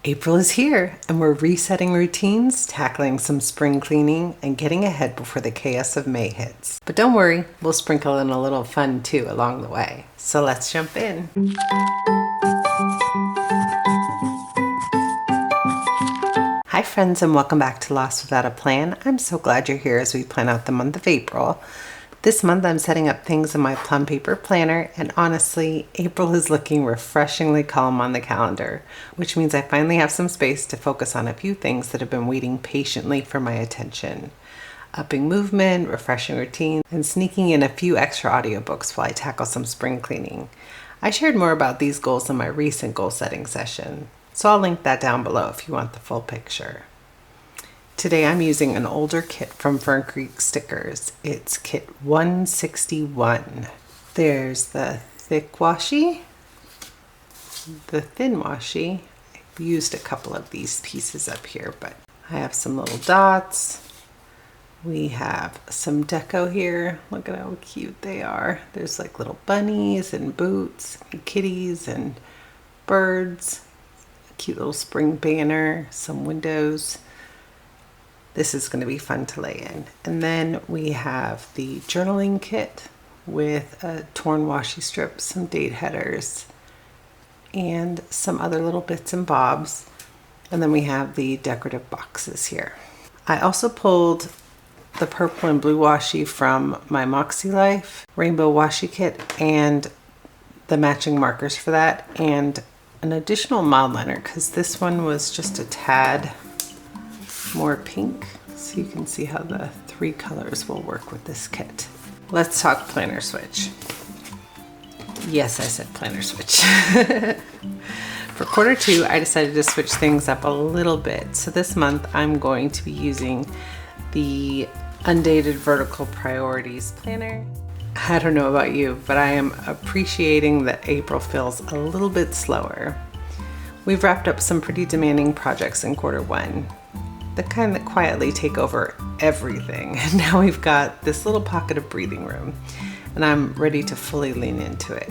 April is here and we're resetting routines, tackling some spring cleaning, and getting ahead before the chaos of May hits. But don't worry, we'll sprinkle in a little fun too along the way. So let's jump in. Hi friends, and welcome back to Lost Without a Plan. I'm so glad you're here as we plan out the month of April. This month I'm setting up things in my Plum paper planner, and honestly, April is looking refreshingly calm on the calendar, which means I finally have some space to focus on a few things that have been waiting patiently for my attention. Upping movement, refreshing routine, and sneaking in a few extra audiobooks while I tackle some spring cleaning. I shared more about these goals in my recent goal setting session, so I'll link that down below if you want the full picture. Today I'm using an older kit from Fern Creek Stickers. It's kit 161. There's the thick washi, the thin washi. I've used a couple of these pieces up here, but I have some little dots. We have some deco here. Look at how cute they are. There's like little bunnies and boots and kitties and birds. A cute little spring banner, some windows. This is going to be fun to lay in. And then we have the journaling kit with a torn washi strip, some date headers, and some other little bits and bobs. And then we have the decorative boxes here. I also pulled the purple and blue washi from my Moxie Life rainbow washi kit and the matching markers for that, and an additional mild liner because this one was just a tad more pink, so you can see how the three colors will work with this kit. Let's talk planner switch. Yes, I said planner switch. For quarter two, I decided to switch things up a little bit. So this month I'm going to be using the Undated Vertical Priorities Planner. I don't know about you, but I am appreciating that April feels a little bit slower. We've wrapped up some pretty demanding projects in quarter one, the kind that quietly take over everything. And now we've got this little pocket of breathing room, and I'm ready to fully lean into it.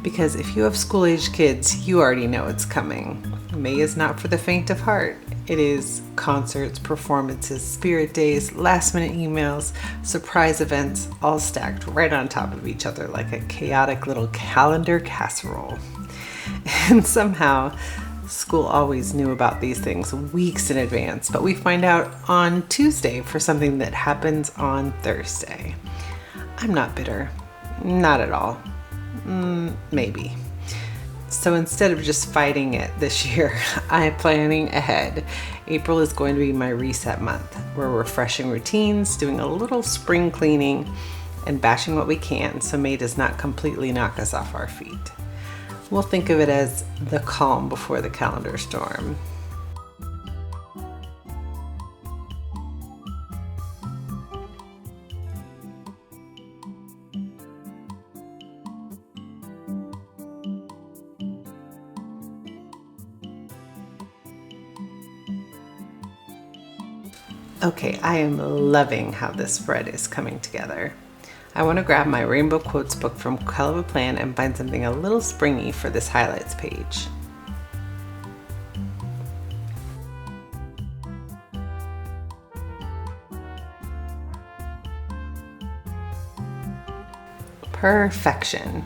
Because if you have school-aged kids, you already know it's coming. May is not for the faint of heart. It is concerts, performances, spirit days, last-minute emails, surprise events, all stacked right on top of each other like a chaotic little calendar casserole. And somehow, school always knew about these things weeks in advance, but we find out on Tuesday for something that happens on Thursday. I'm not bitter, not at all. Maybe. So instead of just fighting it this year, I'm planning ahead. April is going to be my reset month. We're refreshing routines, doing a little spring cleaning, and bashing what we can so May does not completely knock us off our feet. We'll think of it as the calm before the calendar storm. Okay, I am loving how this spread is coming together. I want to grab my Rainbow Quotes book from Hell of a Plan and find something a little springy for this highlights page. Perfection.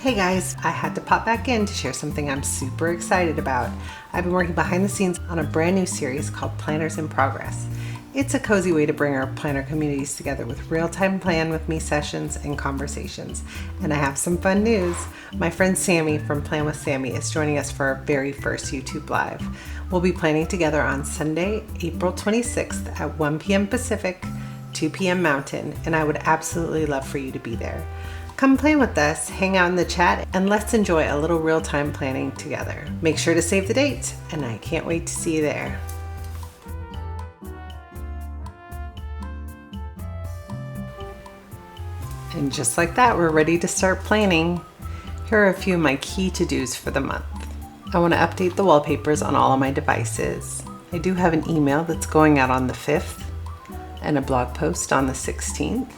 Hey guys, I had to pop back in to share something I'm super excited about. I've been working behind the scenes on a brand new series called Planners in Progress. It's a cozy way to bring our planner communities together with real-time plan with me sessions and conversations. And I have some fun news. My friend Sammy from Plan with Sammy is joining us for our very first YouTube Live. We'll be planning together on Sunday, April 26th at 1 p.m. Pacific, 2 p.m. Mountain, and I would absolutely love for you to be there. Come play with us, hang out in the chat, and let's enjoy a little real-time planning together. Make sure to save the date, and I can't wait to see you there. And just like that, we're ready to start planning. Here are a few of my key to-dos for the month. I want to update the wallpapers on all of my devices. I do have an email that's going out on the 5th and a blog post on the 16th.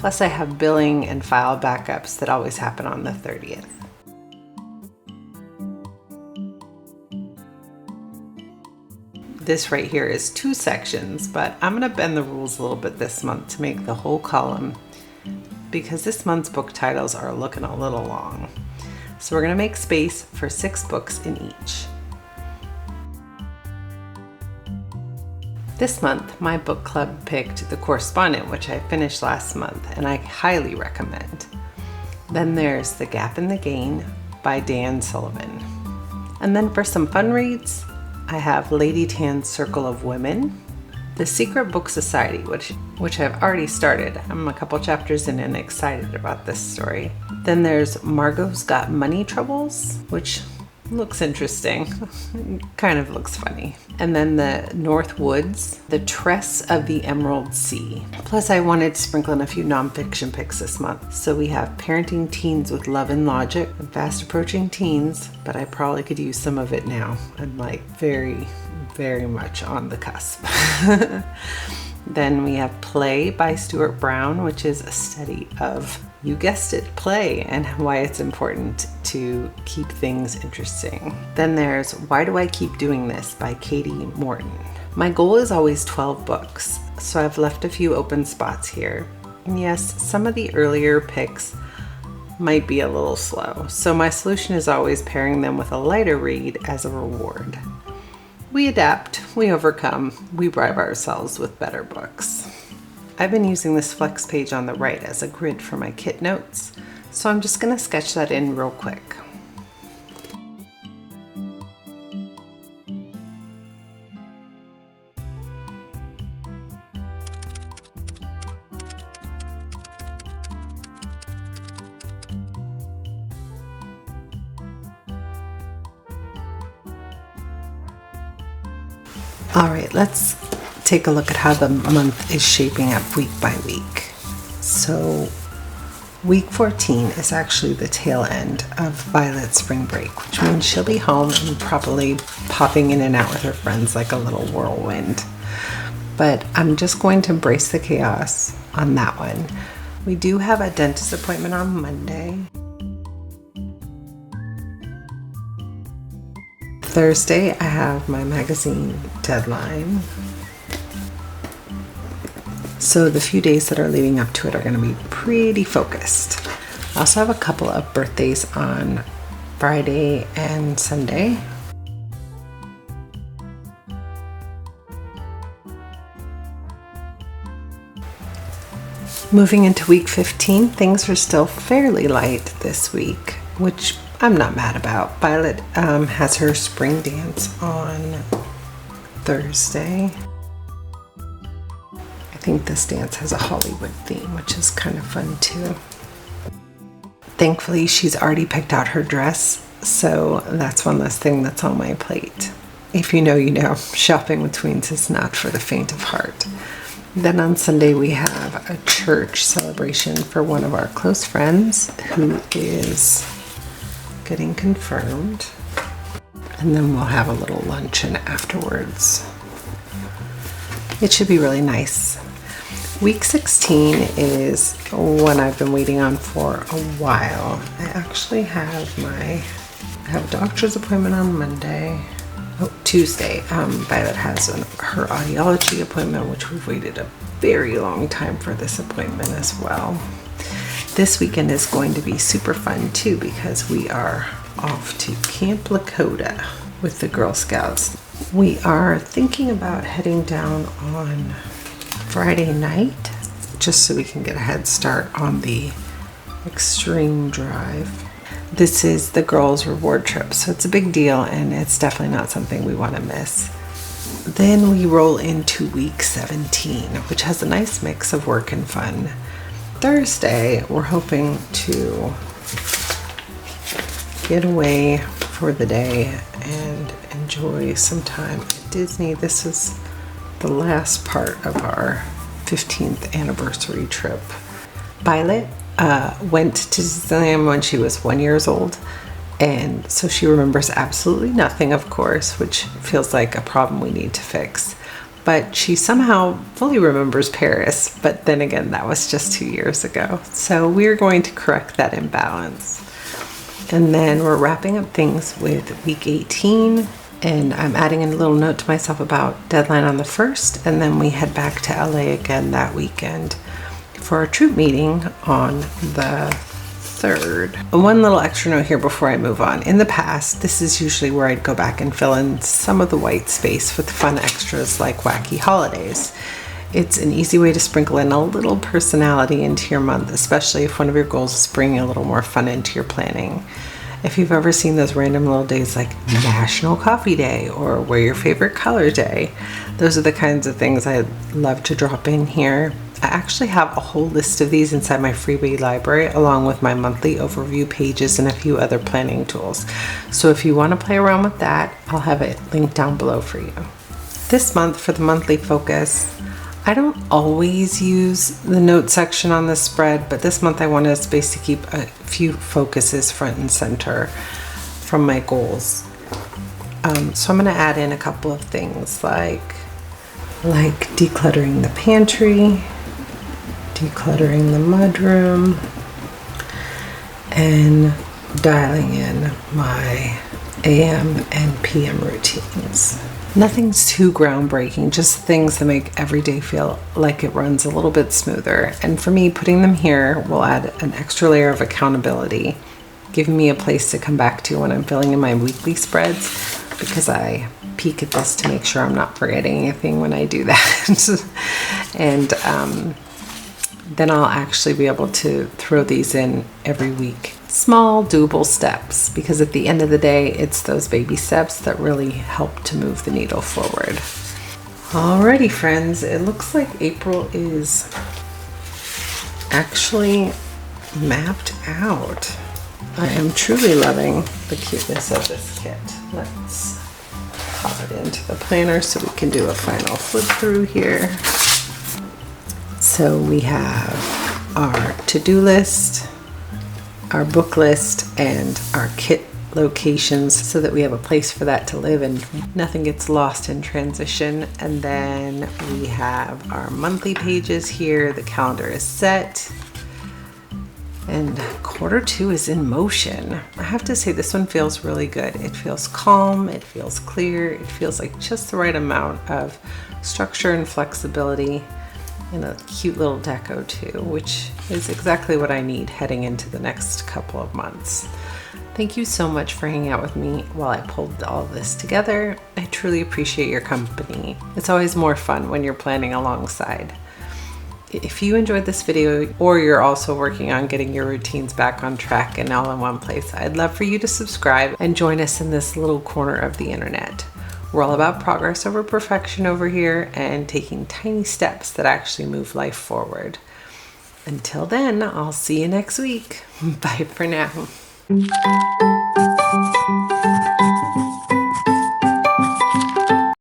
Plus I have billing and file backups that always happen on the 30th. This right here is 2 sections, but I'm gonna bend the rules a little bit this month to make the whole column because this month's book titles are looking a little long. So we're gonna make space for 6 books in each. This month, my book club picked The Correspondent, which I finished last month, and I highly recommend. Then there's The Gap and the Gain by Dan Sullivan. And then for some fun reads, I have Lady Tan's Circle of Women, The Secret Book Society, which I've already started. I'm a couple chapters in and excited about this story. Then there's Margot's Got Money Troubles, which looks interesting. Kind of looks funny. And then the North Woods, The Tress of the Emerald Sea. Plus I wanted to sprinkle in a few nonfiction picks this month. So we have Parenting Teens with Love and Logic, and Fast Approaching Teens, but I probably could use some of it now. I'm like very much on the cusp. Then we have Play by Stuart Brown, which is a study of, you guessed it, play and why it's important to keep things interesting. Then there's Why Do I Keep Doing This by Katie Morton. My goal is always 12 books, so I've left a few open spots here. And yes, some of the earlier picks might be a little slow, so my solution is always pairing them with a lighter read as a reward. We adapt, we overcome, we bribe ourselves with better books. I've been using this flex page on the right as a grid for my kit notes, so I'm just going to sketch that in real quick. All right, let's take a look at how the month is shaping up week by week. So week 14 is actually the tail end of Violet's spring break, which means she'll be home and probably popping in and out with her friends like a little whirlwind. But I'm just going to embrace the chaos on that one. We do have a dentist appointment on Monday. Thursday, I have my magazine deadline. So the few days that are leading up to it are going to be pretty focused. I also have a couple of birthdays on Friday and Sunday. Moving into week 15, things are still fairly light this week, which I'm not mad about. Violet has her spring dance on Thursday. I think this dance has a Hollywood theme, which is kind of fun too. Thankfully, she's already picked out her dress, so that's one less thing that's on my plate. If you know, you know. Shopping with tweens is not for the faint of heart. Then on Sunday, we have a church celebration for one of our close friends who is getting confirmed, and then we'll have a little luncheon afterwards. It should be really nice. Week 16 is one I've been waiting on for a while. I actually have I have a doctor's appointment on Monday. Tuesday. Violet has her audiology appointment, which we've waited a very long time for this appointment as well. This weekend is going to be super fun too because we are off to Camp Lakota with the Girl Scouts. We are thinking about heading down on Friday night just so we can get a head start on the extreme drive. This is the girls' reward trip, so it's a big deal and it's definitely not something we want to miss. Then we roll into week 17, which has a nice mix of work and fun. Thursday, we're hoping to get away for the day and enjoy some time at Disney. This is the last part of our 15th anniversary trip. Violet went to Disneyland when she was 1 year old, and so she remembers absolutely nothing, of course, which feels like a problem we need to fix. but she somehow fully remembers Paris. But then again, that was just 2 years ago. So we're going to correct that imbalance. And then we're wrapping up things with week 18. And I'm adding a little note to myself about deadline on the 1st. And then we head back to LA again that weekend for a troop meeting on the 3rd. One little extra note here before I move on. In the past, this is usually where I'd go back and fill in some of the white space with fun extras like wacky holidays. It's an easy way to sprinkle in a little personality into your month, especially if one of your goals is bringing a little more fun into your planning. If you've ever seen those random little days like National Coffee Day or Wear Your Favorite Color Day, those are the kinds of things I love to drop in here. I actually have a whole list of these inside my freebie library, along with my monthly overview pages and a few other planning tools. So if you want to play around with that, I'll have it linked down below for you. This month, for the monthly focus, I don't always use the note section on the spread, but this month I wanted a space to keep a few focuses front and center from my goals. So I'm going to add in a couple of things like decluttering the pantry, decluttering the mudroom, and dialing in my AM and PM routines. Nothing's too groundbreaking, just things that make every day feel like it runs a little bit smoother. And for me, putting them here will add an extra layer of accountability, giving me a place to come back to when I'm filling in my weekly spreads, because I peek at this to make sure I'm not forgetting anything when I do that. And then I'll actually be able to throw these in every week. Small, doable steps, because at the end of the day, it's those baby steps that really help to move the needle forward. Alrighty, friends, it looks like April is actually mapped out. I am truly loving the cuteness of this kit. Let's pop it into the planner so we can do a final flip through here. So we have our to-do list, our book list, and our kit locations so that we have a place for that to live and nothing gets lost in transition. And then we have our monthly pages here. The calendar is set. And Q2 is in motion. I have to say this one feels really good. It feels calm, it feels clear, it feels like just the right amount of structure and flexibility, and a cute little deco too, which is exactly what I need heading into the next couple of months. Thank you so much for hanging out with me while I pulled all this together. I truly appreciate your company. It's always more fun when you're planning alongside. If you enjoyed this video, or you're also working on getting your routines back on track and all in one place, I'd love for you to subscribe and join us in this little corner of the internet. We're all about progress over perfection over here and taking tiny steps that actually move life forward. Until then, I'll see you next week. Bye for now.